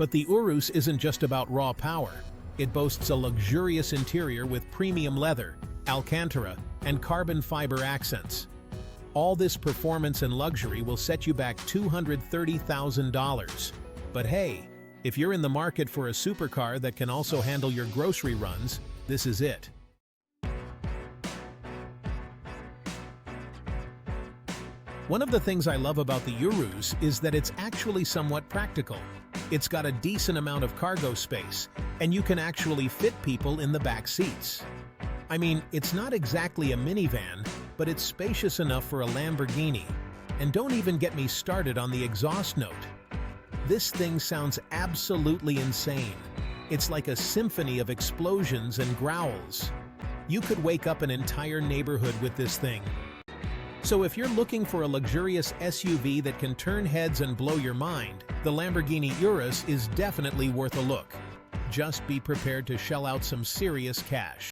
But the Urus isn't just about raw power. It boasts a luxurious interior with premium leather, Alcantara, and carbon fiber accents. All this performance and luxury will set you back $230,000. But hey, if you're in the market for a supercar that can also handle your grocery runs, this is it. One of the things I love about the Urus is that it's actually somewhat practical. It's got a decent amount of cargo space, and you can actually fit people in the back seats. I mean, it's not exactly a minivan, but it's spacious enough for a Lamborghini. And don't even get me started on the exhaust note. This thing sounds absolutely insane. It's like a symphony of explosions and growls. You could wake up an entire neighborhood with this thing. So if you're looking for a luxurious SUV that can turn heads and blow your mind, the Lamborghini Urus is definitely worth a look. Just be prepared to shell out some serious cash.